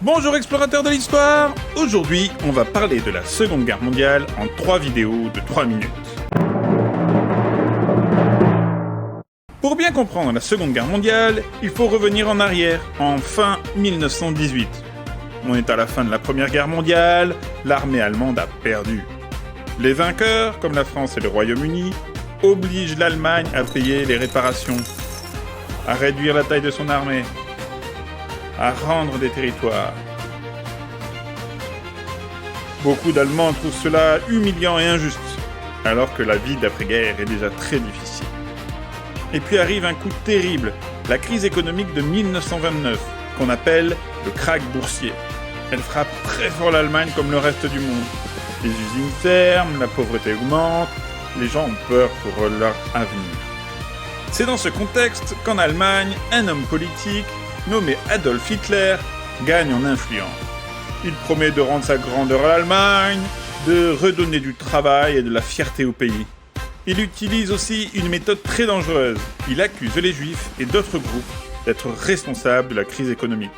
Bonjour explorateurs de l'histoire. Aujourd'hui, on va parler de la Seconde Guerre mondiale en 3 vidéos de 3 minutes. Pour bien comprendre la Seconde Guerre mondiale, il faut revenir en arrière, en fin 1918. On est à la fin de la Première Guerre mondiale, l'armée allemande a perdu. Les vainqueurs, comme la France et le Royaume-Uni, obligent l'Allemagne à payer les réparations, à réduire la taille de son armée, à rendre des territoires. Beaucoup d'Allemands trouvent cela humiliant et injuste, alors que la vie d'après-guerre est déjà très difficile. Et puis arrive un coup terrible, la crise économique de 1929, qu'on appelle le krach boursier. Elle frappe très fort l'Allemagne comme le reste du monde. Les usines ferment, la pauvreté augmente, les gens ont peur pour leur avenir. C'est dans ce contexte qu'en Allemagne, un homme politique, nommé Adolf Hitler, gagne en influence. Il promet de rendre sa grandeur à l'Allemagne, de redonner du travail et de la fierté au pays. Il utilise aussi une méthode très dangereuse. Il accuse les Juifs et d'autres groupes d'être responsables de la crise économique.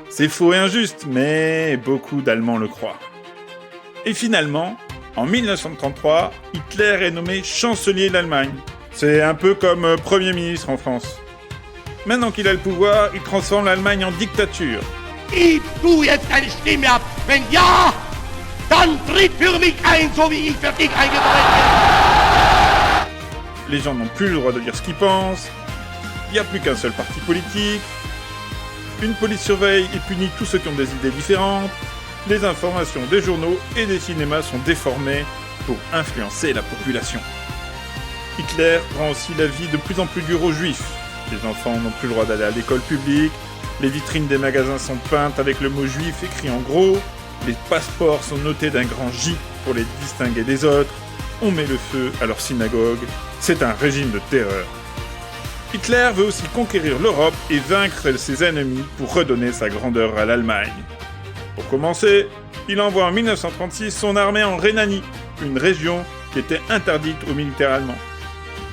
C'est faux et injuste, mais beaucoup d'Allemands le croient. Et finalement, en 1933, Hitler est nommé chancelier d'Allemagne. C'est un peu comme Premier ministre en France. Maintenant qu'il a le pouvoir, il transforme l'Allemagne en dictature. Gib du jetzt deine Stimme ab? Wenn ja, dann tritt für mich ein, so wie ich für dich eingetreten bin. Les gens n'ont plus le droit de dire ce qu'ils pensent. Il n'y a plus qu'un seul parti politique. Une police surveille et punit tous ceux qui ont des idées différentes. Les informations des journaux et des cinémas sont déformées pour influencer la population. Hitler rend aussi la vie de plus en plus dure aux Juifs. Les enfants n'ont plus le droit d'aller à l'école publique. Les vitrines des magasins sont peintes avec le mot juif écrit en gros. Les passeports sont notés d'un grand J pour les distinguer des autres. On met le feu à leur synagogue. C'est un régime de terreur. Hitler veut aussi conquérir l'Europe et vaincre ses ennemis pour redonner sa grandeur à l'Allemagne. Pour commencer, il envoie en 1936 son armée en Rhénanie, une région qui était interdite aux militaires allemands.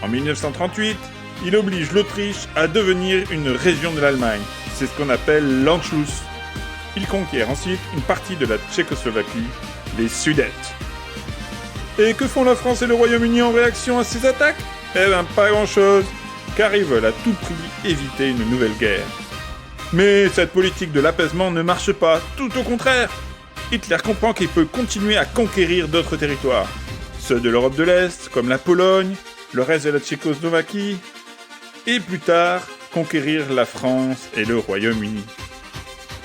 En 1938, il oblige l'Autriche à devenir une région de l'Allemagne. C'est ce qu'on appelle l'Anschluss. Il conquiert ensuite une partie de la Tchécoslovaquie, les Sudètes. Et que font la France et le Royaume-Uni en réaction à ces attaques ? Eh ben pas grand-chose, car ils veulent à tout prix éviter une nouvelle guerre. Mais cette politique de l'apaisement ne marche pas, tout au contraire. Hitler comprend qu'il peut continuer à conquérir d'autres territoires. Ceux de l'Europe de l'Est, comme la Pologne, le reste de la Tchécoslovaquie, et plus tard, conquérir la France et le Royaume-Uni.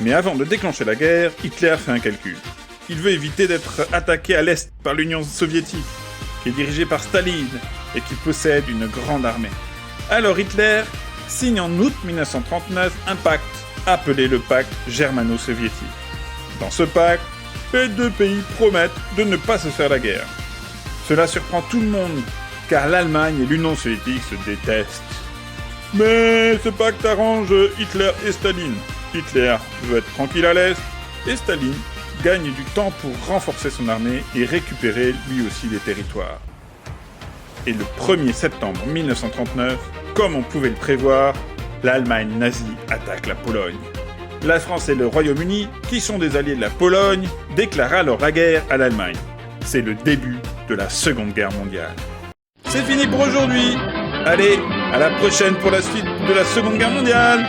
Mais avant de déclencher la guerre, Hitler fait un calcul. Il veut éviter d'être attaqué à l'Est par l'Union soviétique, qui est dirigée par Staline et qui possède une grande armée. Alors Hitler signe en août 1939 un pacte, appelé le pacte germano-soviétique. Dans ce pacte, les deux pays promettent de ne pas se faire la guerre. Cela surprend tout le monde, car l'Allemagne et l'Union soviétique se détestent. Mais ce pacte arrange Hitler et Staline. Hitler veut être tranquille à l'Est, et Staline gagne du temps pour renforcer son armée et récupérer lui aussi des territoires. Et le 1er septembre 1939, comme on pouvait le prévoir, l'Allemagne nazie attaque la Pologne. La France et le Royaume-Uni, qui sont des alliés de la Pologne, déclarent alors la guerre à l'Allemagne. C'est le début de la Seconde Guerre mondiale. C'est fini pour aujourd'hui. Allez, à la prochaine pour la suite de la Seconde Guerre mondiale.